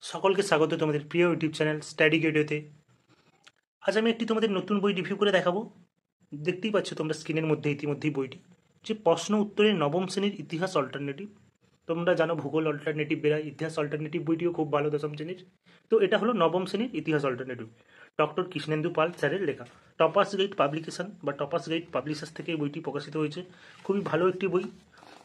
সকলকে স্বাগত তোমাদের প্রিয় ইউটিউব চ্যানেল স্টাডি গেটওয়েতে। আজ আমি একটি তোমাদের নতুন বই রিভিউ করে দেখাবো। দেখতেই পাচ্ছ তোমরা স্ক্রিনের মধ্যে ইতিমধ্যেই বইটি, যে প্রশ্ন উত্তরের নবম শ্রেণীর ইতিহাস অল্টারনেটিভ। তোমরা জানো ভূগোল অল্টারনেটিভ বেরায়, ইতিহাস অল্টারনেটিভ বইটিও খুব ভালো দশম শ্রেণীর। তো এটা হলো নবম শ্রেণীর ইতিহাস অল্টারনেটিভ, ডক্টর কৃষ্ণেন্দু পাল স্যারের লেখা। টপার্স গাইড পাবলিকেশন বা টপার্স গাইড পাবলিশার্স থেকে এই বইটি প্রকাশিত হয়েছে। খুবই ভালো একটি বই।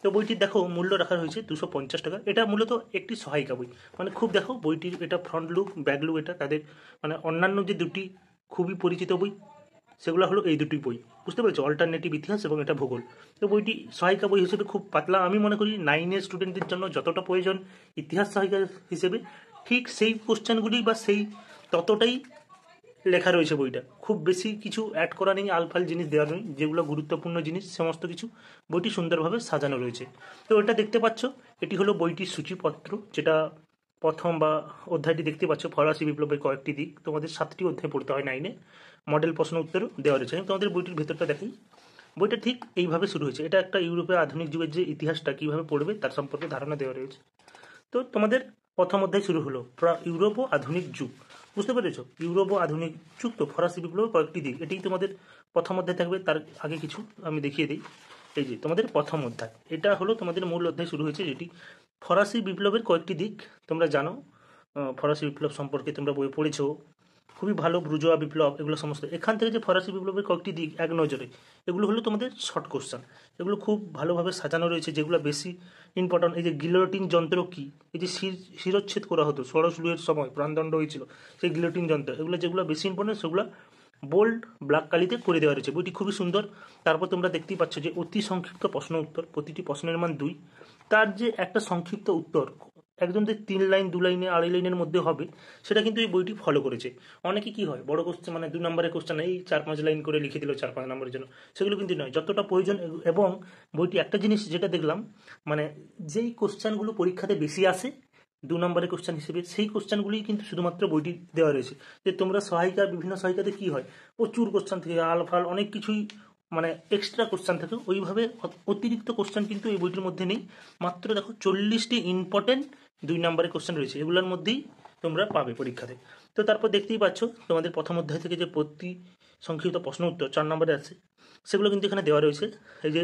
তো বইটির দেখো মূল্য রাখা হয়েছে 250 টাকা। এটা মূলত একটি সহায়িকা বই, মানে খুব দেখো বইটির এটা ফ্রন্ট লুক ব্যাক লুক, এটা তাদের মানে অন্যান্য যে দুটি খুবই পরিচিত বই সেগুলো হলো এই দুটি বই, বুঝতে পেরেছো, অল্টারনেটিভ ইতিহাস এবং এটা ভূগোল। তো বইটি সহায়িকা বই হিসেবে খুব পাতলা। আমি মনে করি 9-এর স্টুডেন্টদের জন্য যতটা প্রয়োজন ইতিহাস সহায়িকা হিসেবে, ঠিক সেই কোশ্চেনগুলি বা সেই ততটাই লেখা রয়েছে বইটা। খুব বেশি কিছু অ্যাড করা নেই, আলফাল জিনিস দেওয়া নেই, যেগুলো গুরুত্বপূর্ণ জিনিস সমস্ত কিছু বইটি সুন্দরভাবে সাজানো রয়েছে। তো এটা দেখতে পাচ্ছ, এটি হলো বইটির সূচিপত্র, যেটা প্রথম বা অধ্যায়টি দেখতে পাচ্ছ ফরাসি বিপ্লবের কয়েকটি দিক। তোমাদের 7টি অধ্যায় পড়তে হয় 9-এ। মডেল প্রশ্ন উত্তরও দেওয়া রয়েছে। আমি তোমাদের বইটির ভেতরটা দেখাই। বইটা ঠিক এইভাবে শুরু হয়েছে। এটা একটা ইউরোপের আধুনিক যুগের যে ইতিহাসটা কীভাবে পড়বে তার সম্পর্কে ধারণা দেওয়া রয়েছে। তো তোমাদের প্রথম অধ্যায় শুরু হলো ইউরোপ ও আধুনিক যুগ, বুঝতে পেরেছো, ইউরোপ ও আধুনিক যুগ। তো ফরাসি বিপ্লবের কয়েকটি দিক, এটাই তোমাদের প্রথম অধ্যায় থাকবে। তার আগে কিছু আমি দেখিয়ে দিই। এই যে তোমাদের প্রথম অধ্যায়, এটা হলো তোমাদের মূল অধ্যায় শুরু হয়েছে, যেটি ফরাসি বিপ্লবের কয়েকটি দিক। তোমরা জানো ফরাসি বিপ্লব সম্পর্কে তোমরা বই পড়েছো, খুবই ভালো। ব্রুজোয়া বিপ্লব, এগুলো সমস্ত এখান থেকে যে ফরাসি বিপ্লবের কয়েকটি দিক এক নজরে, এগুলো হলো তোমাদের শর্ট কোশ্চেন। এগুলো খুব ভালোভাবে সাজানো রয়েছে, যেগুলো বেশি ইম্পর্টেন্ট। এই যে গিলোটিন যন্ত্র কি, এই যে শিরচ্ছেদ করা হতো ষড়শূলের সময়, প্রাণদণ্ড হয়েছিল, সেই গিলোটিন যন্ত্র, এগুলো যেগুলো বেশি ইম্পর্টেন্ট সেগুলো বোল্ড ব্ল্যাক কালিতে করে দেওয়া রয়েছে। বইটি খুবই সুন্দর। তারপর তোমরা দেখতেই পাচ্ছ যে অতি সংক্ষিপ্ত প্রশ্ন উত্তর, প্রতিটি প্রশ্নের মান 2। তার যে একটা সংক্ষিপ্ত উত্তর একদম যে 3 লাইন 2 লাইনে 2.5 লাইনের মধ্যে হবে, সেটা কিন্তু এই বইটি ফলো করেছে। অনেকে কি হয়, বড় কোশ্চেন মানে 2 নম্বরের কোশ্চেন এই 4-5 লাইন করে লিখে দিল 4-5 নম্বরের জন্য, সেগুলো কিন্তু নয়, যতটা প্রয়োজন। এবং বইটি একটা জিনিস যেটা দেখলাম, মানে যেই কোশ্চেনগুলো পরীক্ষাতে বেশি আসে 2 নম্বরের কোশ্চেন হিসেবে, সেই কোশ্চেনগুলি কিন্তু শুধুমাত্র বইটি দেওয়া রয়েছে। যে তোমরা সহায়িকা, বিভিন্ন সহায়িকাতে কি হয়, প্রচুর কোশ্চেন থেকে আলফাল অনেক কিছুই, মানে এক্সট্রা কোশ্চেন থাকে, ওইভাবে অতিরিক্ত কোশ্চেন কিন্তু এই বইটির মধ্যে নেই। মাত্র দেখো 40টি ইম্পর্টেন্ট 2 নম্বরের কোশ্চেন রয়েছে, এগুলোর মধ্যেই তোমরা পাবে পরীক্ষাতে। তো তারপর দেখতেই পাচ্ছ তোমাদের প্রথম অধ্যায় থেকে যে প্রতি সংক্ষিপ্ত প্রশ্ন উত্তর 4 নম্বরে আছে, সেগুলো কিন্তু এখানে দেওয়া রয়েছে। এই যে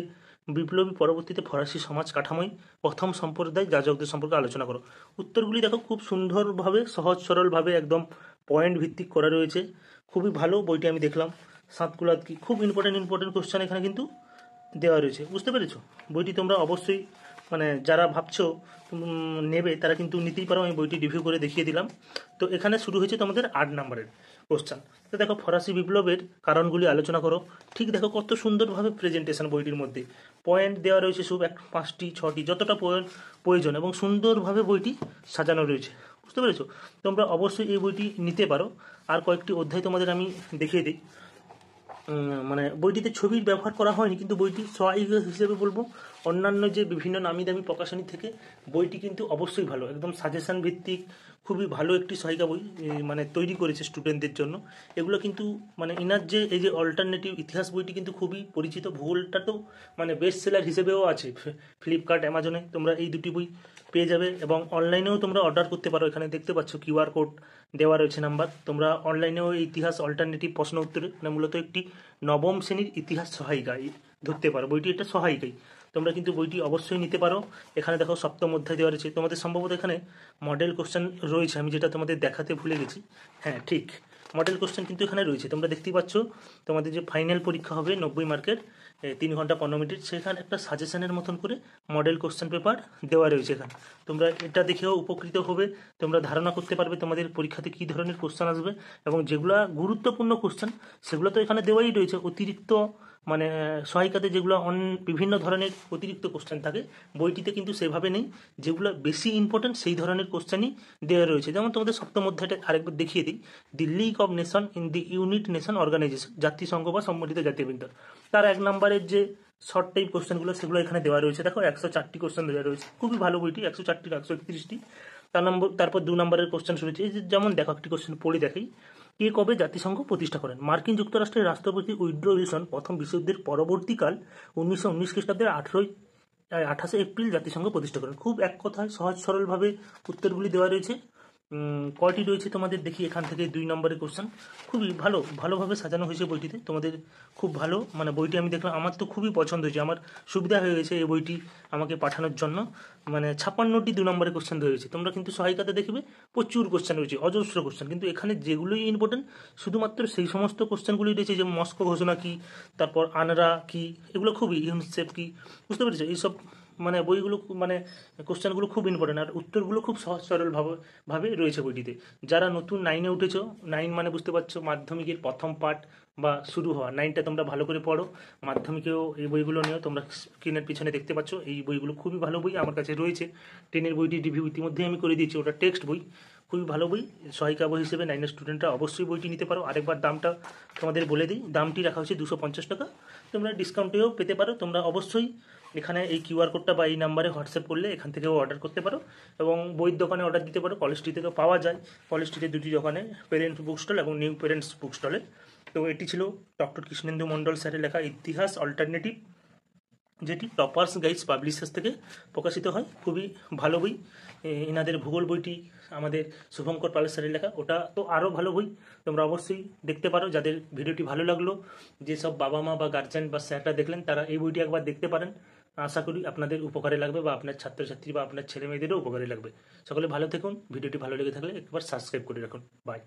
বিপ্লবী পরবর্তীতে ফরাসি সমাজ কাঠামোয় প্রথম সম্প্রদায় যাজকদের সম্পর্কে আলোচনা করো। উত্তরগুলি দেখো খুব সুন্দরভাবে, সহজ সরলভাবে, একদম পয়েন্ট ভিত্তিক করা রয়েছে। খুবই ভালো বইটি, আমি দেখলাম। সাতকুলাত কি, খুব ইম্পর্টেন্ট কোশ্চেন এখানে কিন্তু দেওয়া রয়েছে, বুঝতে পেরেছো। বইটি তোমরা অবশ্যই, মানে যারা ভাবছো নেবে তারা কিন্তু নিতেই পারো। আমি বইটি রিভিউ করে দেখিয়ে দিলাম। তো এখানে শুরু হয়েছে তোমাদের 8 নম্বরের কোশ্চেন। তো দেখো ফরাসি বিপ্লবের কারণগুলি আলোচনা করো। ঠিক দেখো কত সুন্দরভাবে প্রেজেন্টেশন বইটির মধ্যে, পয়েন্ট দেওয়া রয়েছে সব 5টি 6টি, যতটা প্রয়োজন, এবং সুন্দরভাবে বইটি সাজানো রয়েছে, বুঝতে পেরেছো। তোমরা অবশ্যই এই বইটি নিতে পারো। আর কয়েকটি অধ্যায় তোমাদের আমি দেখিয়ে দিই। মানে বইটিতে ছবির ব্যবহার করা হয়নি, কিন্তু বইটি সহায়িকা হিসেবে বলবো অন্যান্য যে বিভিন্ন নামি দামি প্রকাশনী থেকে বইটি কিন্তু অবশ্যই ভালো, একদম সাজেশন ভিত্তিক, খুবই ভালো একটি সহায়িকা বই মানে তৈরি করেছে স্টুডেন্টদের জন্য। এগুলো কিন্তু মানে ইনার যে এই যে অল্টারনেটিভ ইতিহাস বইটি কিন্তু খুবই পরিচিত। ভূগোলটা তো মানে বেস্ট সেলার হিসেবেও আছে। ফ্লিপকার্ট, অ্যামাজনে তোমরা এই দুটি বই পেয়ে যাবে, এবং অনলাইনেও তোমরা অর্ডার করতে পারো। এখানে দেখতে পাচ্ছ কিউআর কোড দেওয়া রয়েছে নাম্বার। তোমরা অনলাইনেও ইতিহাস অল্টারনেটিভ প্রশ্ন উত্তরে, মানে মূলত একটি নবম শ্রেণীর ইতিহাস সহায়িকায় ধরতে পারো। বইটি এটা সহায়িকাই, তোমরা কিন্তু বইটি অবশ্যই নিতে পারো। এখানে দেখো সপ্তম অধ্যায় দেওয়া রয়েছে। তোমাদের সম্ভবত এখানে মডেল কোশ্চেন রয়েছে, আমি যেটা তোমাদের দেখাতে ভুলে গেছি। হ্যাঁ ঠিক, মডেল কোশ্চেন কিন্তু এখানে রয়েছে। তোমরা দেখতেই পাচ্ছ তোমাদের যে ফাইনাল পরীক্ষা হবে 90 মার্কের, 3 ঘন্টা 15 মিনিট, সেখানে একটা সাজেশনের মতন করে মডেল কোশ্চেন পেপার দেওয়া রয়েছে এখানে। তোমরা এটা দেখেও উপকৃত হবে। তোমরা ধারণা করতে পারবে তোমাদের পরীক্ষাতে কী ধরনের কোশ্চেন আসবে, এবং যেগুলো গুরুত্বপূর্ণ কোশ্চেন সেগুলো তো এখানে দেওয়াই রয়েছে। অতিরিক্ত মানে সহায়িকাতে যেগুলো বিভিন্ন ধরনের অতিরিক্ত কোশ্চেন থাকে, বইটিতে কিন্তু সেভাবে নেই। যেগুলো বেশি ইম্পর্টেন্ট সেই ধরনের কোশ্চেনই দেওয়া রয়েছে। যেমন তোমাদের সপ্তম অধ্যায়টা আরেকবার দেখিয়ে দিই। The League of Nation in the United Nation Organization, জাতিসংঘ বা সম্মিলিত জাতিবিদ্যা, তার 1 নম্বরের যে শর্ট টাইপ কোশ্চেনগুলো সেগুলো এখানে দেওয়া রয়েছে। দেখো 104টি কোশ্চেন দেওয়া রয়েছে, খুবই ভালো বইটি, 104টি 131টি। তারপর 2 নম্বরের কোশ্চেন শুরু হচ্ছে। এই যেমন দেখো একটি কোশ্চেন পড়ে দেখাই। কে কবে জাতিসংঘ প্রতিষ্ঠা করেন? মার্কিন যুক্তরাষ্ট্রের রাষ্ট্রপতি উইড্রো উইলসন প্রথম বিশ্বযুদ্ধের পরবর্তীকাল 1919 খ্রিস্টাব্দের 28 এপ্রিল জাতিসংঘ প্রতিষ্ঠা করেন। খুব এক কথায় সহজ সরলভাবে উত্তরগুলি দেওয়া রয়েছে। কয়টি রয়েছে তোমাদের দেখি এখান থেকে 2 নম্বরের কোশ্চেন। খুবই ভালোভাবে সাজানো হয়েছে বইটিতে, তোমাদের খুব ভালো, মানে বইটি আমি দেখলাম, আমার তো খুবই পছন্দ হয়েছে, আমার সুবিধা হয়ে গেছে এই বইটি আমাকে পাঠানোর জন্য। মানে 56টি 2 নম্বরের কোশ্চেন রয়েছে, তোমরা কিন্তু সহায়িকাতে দেখবে প্রচুর কোশ্চেন রয়েছে, অজস্র কোশ্চেন, কিন্তু এখানে যেগুলোই ইম্পর্টেন্ট শুধুমাত্র সেই সমস্ত কোশ্চেনগুলোই রয়েছে, যে মস্কো ঘোষণা কী, তারপর আনরা কী, এগুলো খুবই, ইউনিসেফ কী, বুঝতে পেরেছো, এইসব মানে বইগুলো মানে কোশ্চেনগুলো খুব ইম্পর্টেন্ট, আর উত্তরগুলো খুব সহজ সরল ভাবে রয়েছে বইটিতে। যারা নতুন 9-এ উঠেছো, 9 মানে বুঝতে পারছো মাধ্যমিকের প্রথম পার্ট বা শুরু হওয়া, 9টা তোমরা ভালো করে পড়ো, মাধ্যমিকেও এই বইগুলো নিও, তোমরা স্ক্রিনের পিছনে দেখতে পাচ্ছ এই বইগুলো খুবই ভালো বই, আমার কাছে রয়েছে। 10-এর বইটি রিভিউ ইতিমধ্যেই আমি করে দিয়েছি, ওটা টেক্সট বই, খুবই ভালো বই। সহায়িকা বই হিসেবে 9-এর স্টুডেন্টরা অবশ্যই বইটি নিতে পারো। আরেকবার দামটা তোমাদের বলে দিই, দামটি রাখা হয়েছে 250 টাকা, তোমরা ডিসকাউন্টেও পেতে পারো। তোমরা অবশ্যই এখানে এই কিউআর কোডটা বা এই নাম্বারে হোয়াটসঅ্যাপ করলে এখান থেকেও অর্ডার করতে পারো, এবং বইয়ের দোকানে অর্ডার দিতে পারো, কলেজ স্ট্রিট থেকেও পাওয়া যায়, কলেজ স্ট্রিটে 2টি দোকানে, পেরেন্টস বুক স্টল এবং নিউ পেরেন্টস বুক স্টলে। তো এটি ছিল ডক্টর কৃষ্ণেন্দু মণ্ডল স্যারের লেখা ইতিহাস অল্টারনেটিভ, যেটি টপার্স গাইডস পাবলিশার্স থেকে প্রকাশিত হয়। খুবই ভালো বই। এনাদের ভূগোল বইটি আমাদের শুভঙ্কর পাল স্যারের লেখা, ওটা তো আরও ভালো বই, তোমরা অবশ্যই দেখতে পারো। যাদের ভিডিওটি ভালো লাগলো, যেসব বাবা মা বা গার্জেন বা স্যাররা দেখলেন, তারা এই বইটি একবার দেখতে পারেন, আশা করি আপনাদের উপকারে লাগবে, বা আপনার ছাত্রছাত্রী বা আপনার ছেলে মেয়েদেরও উপকারে লাগবে। সকলে ভালো থাকুন, ভিডিওটি ভালো লেগে থাকলে একবার সাবস্ক্রাইব করে রাখুন। বাই।